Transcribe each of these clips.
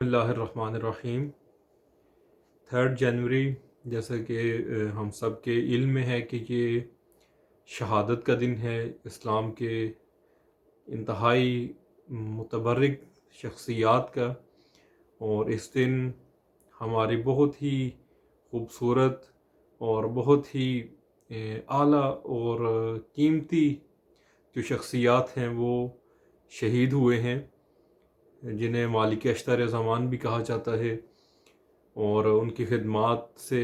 اللہ الرحمن الرحیم۔ 3 جنوری جیسا کہ ہم سب کے علم میں ہے کہ یہ شہادت کا دن ہے اسلام کے انتہائی متبرک شخصیات کا، اور اس دن ہماری بہت ہی خوبصورت اور بہت ہی اعلیٰ اور قیمتی جو شخصیات ہیں وہ شہید ہوئے ہیں، جنہیں مالک اشتر زمان بھی کہا جاتا ہے، اور ان کی خدمات سے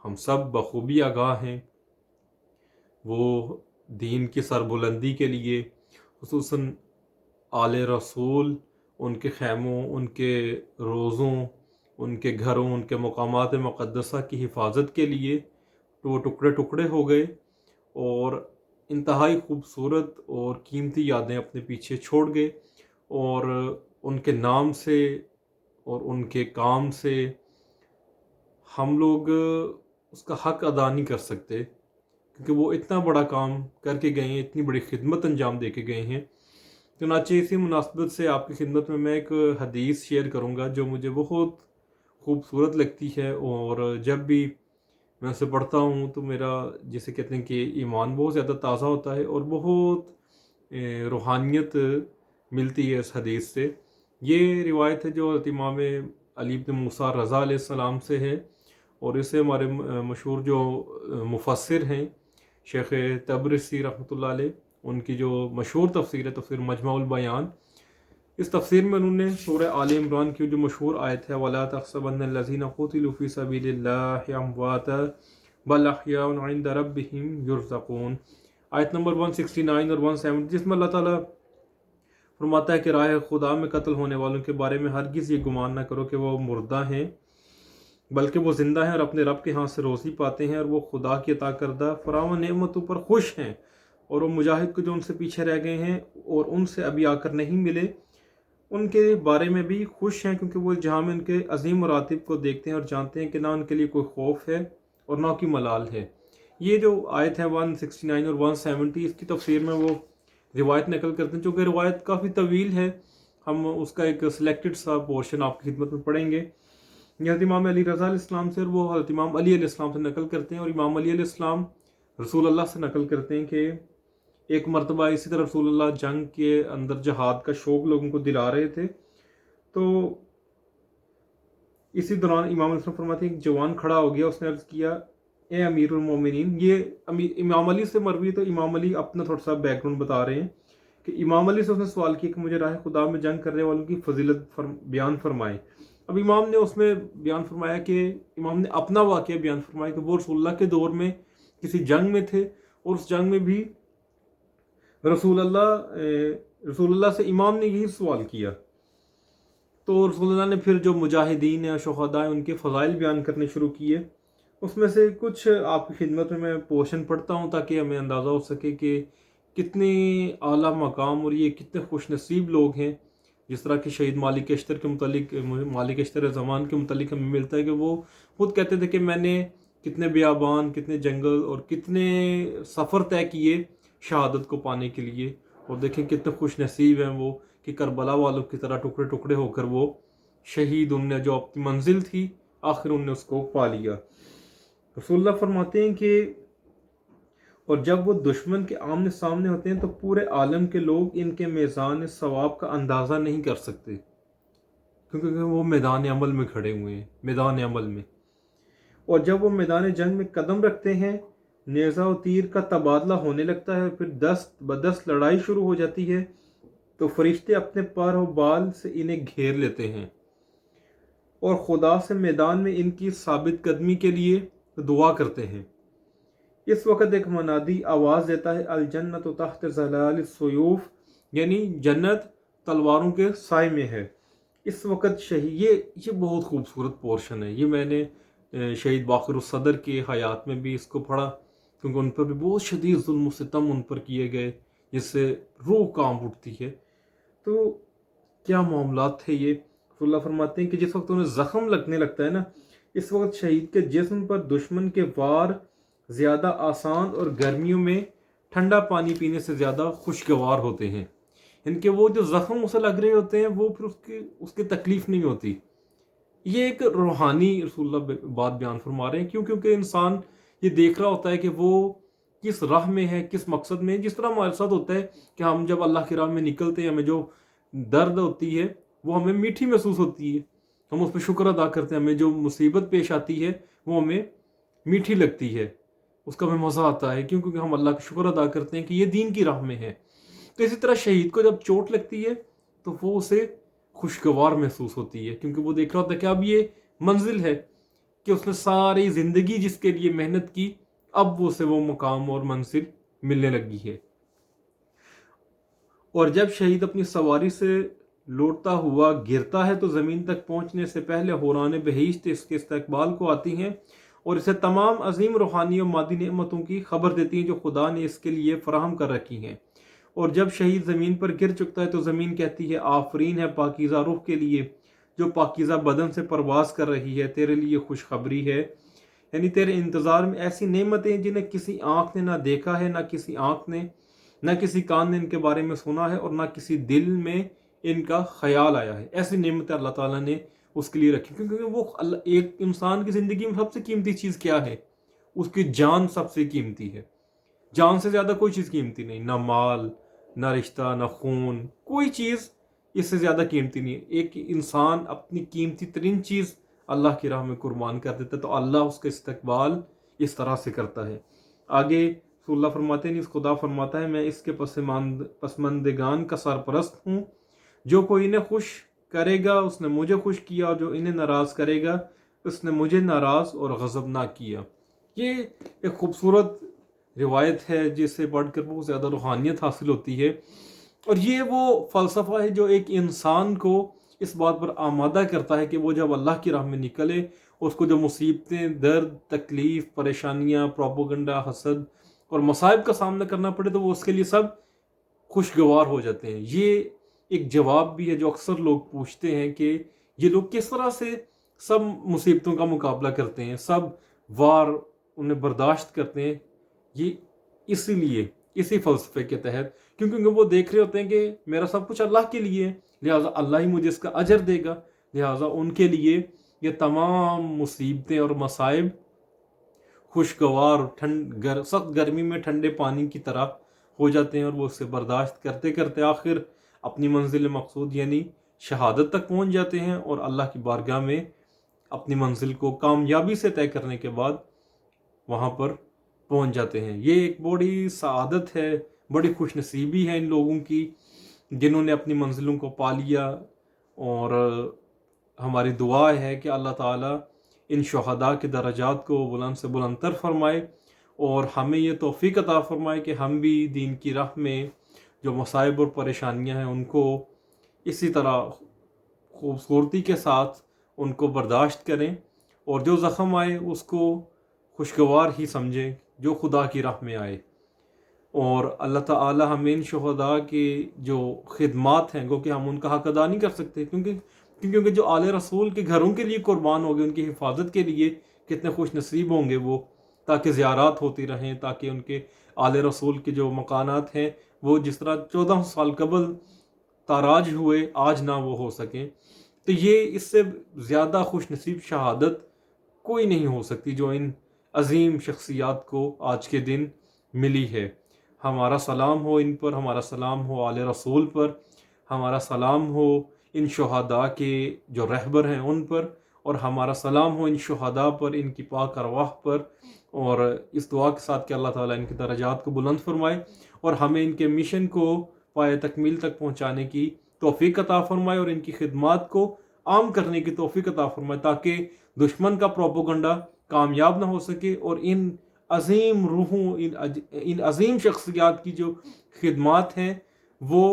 ہم سب بخوبی آگاہ ہیں۔ وہ دین کی سربلندی کے لیے، خصوصاً آل رسول، ان کے خیموں، ان کے روزوں، ان کے گھروں، ان کے مقامات مقدسہ کی حفاظت کے لیے وہ ٹکڑے ٹکڑے ہو گئے، اور انتہائی خوبصورت اور قیمتی یادیں اپنے پیچھے چھوڑ گئے، اور ان کے نام سے اور ان کے کام سے ہم لوگ اس کا حق ادا نہیں کر سکتے، کیونکہ وہ اتنا بڑا کام کر کے گئے ہیں، اتنی بڑی خدمت انجام دے کے گئے ہیں۔ چنانچہ اسی مناسبت سے آپ کی خدمت میں ایک حدیث شیئر کروں گا جو مجھے بہت خوبصورت لگتی ہے، اور جب بھی میں اسے پڑھتا ہوں تو میرا، جسے کہتے ہیں کہ ایمان بہت زیادہ تازہ ہوتا ہے، اور بہت روحانیت ملتی ہے اس حدیث سے۔ یہ روایت ہے جو حضرت امام علی بن موسیٰ رضا علیہ السلام سے ہے، اور اسے ہمارے مشہور جو مفسر ہیں شیخ تبرسی رحمۃ اللہ علیہ، ان کی جو مشہور تفسیر ہے تفسیر مجمع البیان، اس تفسیر میں انہوں نے سورہ آل عمران کی جو مشہور آیت ہے وَلَا تَحْسَبَنَّ الَّذِينَ قُتِلُوا فِي سَبِيلِ اللَّهِ أَمْوَاتًا بَلْ أَحْيَاءٌ عِندَ رَبِّهِمْ يُرْزَقُونَ، آیت نمبر 169 اور 170، جس میں اللہ تعالیٰ فرماتا ہے کہ راہ خدا میں قتل ہونے والوں کے بارے میں ہرگز یہ گمان نہ کرو کہ وہ مردہ ہیں، بلکہ وہ زندہ ہیں اور اپنے رب کے ہاں سے روزی پاتے ہیں، اور وہ خدا کی عطا کردہ فراوان نعمتوں پر خوش ہیں، اور وہ مجاہد کو جو ان سے پیچھے رہ گئے ہیں اور ان سے ابھی آ کر نہیں ملے، ان کے بارے میں بھی خوش ہیں، کیونکہ وہ جہاں میں ان کے عظیم مراتب کو دیکھتے ہیں اور جانتے ہیں کہ نہ ان کے لیے کوئی خوف ہے اور نہ کوئی ملال ہے۔ یہ جو آیت ہے 169 اور 170، اس کی تفسیر میں وہ روایت نقل کرتے ہیں، چونکہ روایت کافی طویل ہے، ہم اس کا ایک سلیکٹڈ سا پورشن آپ کی خدمت میں پڑھیں گے۔ یہ حضرت امام علی رضا علیہ السلام سے، اور وہ حضرت امام علی علیہ السلام سے نقل کرتے ہیں، اور امام علی علیہ السلام رسول اللہ سے نقل کرتے ہیں کہ ایک مرتبہ اسی طرح رسول اللہ جنگ کے اندر جہاد کا شوق لوگوں کو دلا رہے تھے، تو اسی دوران امام علیہ السلام فرماتے ہیں ایک جوان کھڑا ہو گیا، اس نے عرض کیا اے امیر المومنین، یہ امام علی سے مروی، تو امام علی اپنا تھوڑا سا بیک گراؤنڈ بتا رہے ہیں کہ امام علی سے اس نے سوال کیا کہ مجھے راہ خدا میں جنگ کرنے والوں کی فضیلت بیان فرمائے۔ اب امام نے اس میں بیان فرمایا کہ امام نے اپنا واقعہ بیان فرمایا کہ وہ رسول اللہ کے دور میں کسی جنگ میں تھے، اور اس جنگ میں بھی رسول اللہ سے امام نے یہی سوال کیا، تو رسول اللہ نے پھر جو مجاہدین یا شہداء ان کے فضائل بیان کرنے شروع کیے۔ اس میں سے کچھ آپ کی خدمت میں پورشن پڑھتا ہوں تاکہ ہمیں اندازہ ہو سکے کہ کتنے اعلیٰ مقام اور یہ کتنے خوش نصیب لوگ ہیں۔ جس طرح کہ شہید مالک اشتر کے متعلق، مالک اشتر زمان کے متعلق ہمیں ملتا ہے کہ وہ خود کہتے تھے کہ میں نے کتنے بیابان، کتنے جنگل اور کتنے سفر طے کیے شہادت کو پانے کے لیے، اور دیکھیں کتنے خوش نصیب ہیں وہ کہ کربلا والوں کی طرح ٹکڑے ٹکڑے ہو کر وہ شہید، ان نے جو اپنی منزل تھی آخر ان نے اس کو پا لیا۔ رسول اللہ فرماتے ہیں کہ اور جب وہ دشمن کے آمنے سامنے ہوتے ہیں تو پورے عالم کے لوگ ان کے میزان ثواب کا اندازہ نہیں کر سکتے، کیونکہ وہ میدان عمل میں کھڑے ہوئے ہیں، میدان عمل میں۔ اور جب وہ میدان جنگ میں قدم رکھتے ہیں، نیزہ و تیر کا تبادلہ ہونے لگتا ہے، پھر دست بدست لڑائی شروع ہو جاتی ہے، تو فرشتے اپنے پر و بال سے انہیں گھیر لیتے ہیں، اور خدا سے میدان میں ان کی ثابت قدمی کے لیے دعا کرتے ہیں۔ اس وقت ایک منادی آواز دیتا ہے الجنت تحت ظلال السیوف، یعنی جنت تلواروں کے سائے میں ہے۔ اس وقت یہ بہت خوبصورت پورشن ہے، یہ میں نے شہید باقر الصدر کی حیات میں بھی اس کو پڑھا، کیونکہ ان پر بھی بہت شدید ظلم و ستم ان پر کیے گئے، جس سے روح کانپ اٹھتی ہے۔ تو کیا معاملات تھے یہ۔ رسول اللہ فرماتے ہیں کہ جس وقت انہیں زخم لگنے لگتا ہے نا، اس وقت شہید کے جسم پر دشمن کے وار زیادہ آسان اور گرمیوں میں ٹھنڈا پانی پینے سے زیادہ خوشگوار ہوتے ہیں، ان کے وہ جو زخم اسے لگ رہے ہوتے ہیں وہ پھر اس کی تکلیف نہیں ہوتی، یہ ایک روحانی رسول اللہ بات بیان فرما رہے ہیں، کیونکہ انسان یہ دیکھ رہا ہوتا ہے کہ وہ کس راہ میں ہے، کس مقصد میں ہے۔ جس طرح ہمارے ساتھ ہوتا ہے کہ ہم جب اللہ کی راہ میں نکلتے ہیں، ہمیں جو درد ہوتی ہے وہ ہمیں میٹھی محسوس ہوتی ہے، ہم اس پہ شکر ادا کرتے ہیں، ہمیں جو مصیبت پیش آتی ہے وہ ہمیں میٹھی لگتی ہے، اس کا ہمیں مزہ آتا ہے، کیونکہ ہم اللہ کا شکر ادا کرتے ہیں کہ یہ دین کی راہ میں ہے۔ تو اسی طرح شہید کو جب چوٹ لگتی ہے تو وہ اسے خوشگوار محسوس ہوتی ہے، کیونکہ وہ دیکھ رہا ہوتا ہے کہ اب یہ منزل ہے، کہ اس نے ساری زندگی جس کے لیے محنت کی، اب اسے وہ مقام اور منزل ملنے لگی ہے۔ اور جب شہید اپنی سواری سے لوٹتا ہوا گرتا ہے تو زمین تک پہنچنے سے پہلے حوران بہشت اس کے استقبال کو آتی ہیں اور اسے تمام عظیم روحانی اور مادی نعمتوں کی خبر دیتی ہیں جو خدا نے اس کے لیے فراہم کر رکھی ہیں۔ اور جب شہید زمین پر گر چکتا ہے تو زمین کہتی ہے آفرین ہے پاکیزہ روح کے لیے جو پاکیزہ بدن سے پرواز کر رہی ہے، تیرے لیے خوشخبری ہے، یعنی تیرے انتظار میں ایسی نعمتیں جنہیں کسی آنکھ نے نہ دیکھا ہے، نہ کسی آنکھ نے، نہ کسی کان نے ان کے بارے میں سنا ہے، اور نہ کسی دل میں ان کا خیال آیا ہے۔ ایسی نعمتیں اللہ تعالیٰ نے اس کے لیے رکھی، کیونکہ وہ ایک انسان کی زندگی میں سب سے قیمتی چیز کیا ہے؟ اس کی جان سب سے قیمتی ہے۔ جان سے زیادہ کوئی چیز قیمتی نہیں، نہ مال، نہ رشتہ، نہ خون، کوئی چیز اس سے زیادہ قیمتی نہیں ہے۔ ایک انسان اپنی قیمتی ترین چیز اللہ کی راہ میں قربان کر دیتا ہے تو اللہ اس کا استقبال اس طرح سے کرتا ہے۔ آگے رسول اللہ فرماتے ہیں، خدا فرماتا ہے میں اس کے پسماندگان کا سرپرست ہوں، جو کوئی انہیں خوش کرے گا اس نے مجھے خوش کیا، اور جو انہیں ناراض کرے گا اس نے مجھے ناراض اور غضبناک کیا۔ یہ ایک خوبصورت روایت ہے جسے پڑھ کر بہت زیادہ روحانیت حاصل ہوتی ہے، اور یہ وہ فلسفہ ہے جو ایک انسان کو اس بات پر آمادہ کرتا ہے کہ وہ جب اللہ کی راہ میں نکلے، اس کو جو مصیبتیں، درد، تکلیف، پریشانیاں، پروپیگنڈا، حسد اور مصائب کا سامنا کرنا پڑے تو وہ اس کے لیے سب خوشگوار ہو جاتے ہیں۔ یہ ایک جواب بھی ہے جو اکثر لوگ پوچھتے ہیں کہ یہ لوگ کس طرح سے سب مصیبتوں کا مقابلہ کرتے ہیں، سب وار انہیں برداشت کرتے ہیں۔ یہ اسی لیے، اسی فلسفے کے تحت، کیونکہ وہ دیکھ رہے ہوتے ہیں کہ میرا سب کچھ اللہ کے لیے ہے، لہٰذا اللہ ہی مجھے اس کا اجر دے گا، لہٰذا ان کے لیے یہ تمام مصیبتیں اور مصائب خوشگوار، سخت گرمی میں ٹھنڈے پانی کی طرح ہو جاتے ہیں، اور وہ اسے برداشت کرتے کرتے آخر اپنی منزل مقصود یعنی شہادت تک پہنچ جاتے ہیں، اور اللہ کی بارگاہ میں اپنی منزل کو کامیابی سے طے کرنے کے بعد وہاں پر پہنچ جاتے ہیں۔ یہ ایک بڑی سعادت ہے، بڑی خوش نصیبی ہے ان لوگوں کی جنہوں نے اپنی منزلوں کو پا لیا، اور ہماری دعا ہے کہ اللہ تعالیٰ ان شہداء کے درجات کو بلند سے بلندتر فرمائے، اور ہمیں یہ توفیق عطا فرمائے کہ ہم بھی دین کی راہ میں جو مصائب اور پریشانیاں ہیں ان کو اسی طرح خوبصورتی کے ساتھ ان کو برداشت کریں، اور جو زخم آئے اس کو خوشگوار ہی سمجھیں جو خدا کی راہ میں آئے۔ اور اللہ تعالی ہمیں ان شہداء کے جو خدمات ہیں گو کہ ہم ان کا حق ادا نہیں کر سکتے، کیونکہ جو آل رسول کے گھروں کے لیے قربان ہو گئے، ان کی حفاظت کے لیے کتنے خوش نصیب ہوں گے وہ، تاکہ زیارات ہوتی رہیں، تاکہ ان کے آل رسول کے جو مکانات ہیں وہ جس طرح 14 سال قبل تاراج ہوئے آج نہ وہ ہو سکیں۔ تو یہ اس سے زیادہ خوش نصیب شہادت کوئی نہیں ہو سکتی جو ان عظیم شخصیات کو آج کے دن ملی ہے۔ ہمارا سلام ہو ان پر، ہمارا سلام ہو آل رسول پر، ہمارا سلام ہو ان شہداء کے جو رہبر ہیں ان پر، اور ہمارا سلام ہو ان شہداء پر، ان کی پاک ارواح پر، اور اس دعا کے ساتھ کہ اللہ تعالیٰ ان کے درجات کو بلند فرمائے اور ہمیں ان کے مشن کو پائے تکمیل تک پہنچانے کی توفیق عطا فرمائے، اور ان کی خدمات کو عام کرنے کی توفیق عطا فرمائے، تاکہ دشمن کا پروپیگنڈا کامیاب نہ ہو سکے، اور ان عظیم روحوں، ان عظیم شخصیات کی جو خدمات ہیں وہ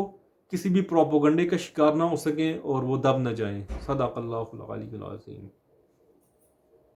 کسی بھی پروپیگنڈے کا شکار نہ ہو سکیں اور وہ دب نہ جائیں۔ صدق اللہ العلی العظیم۔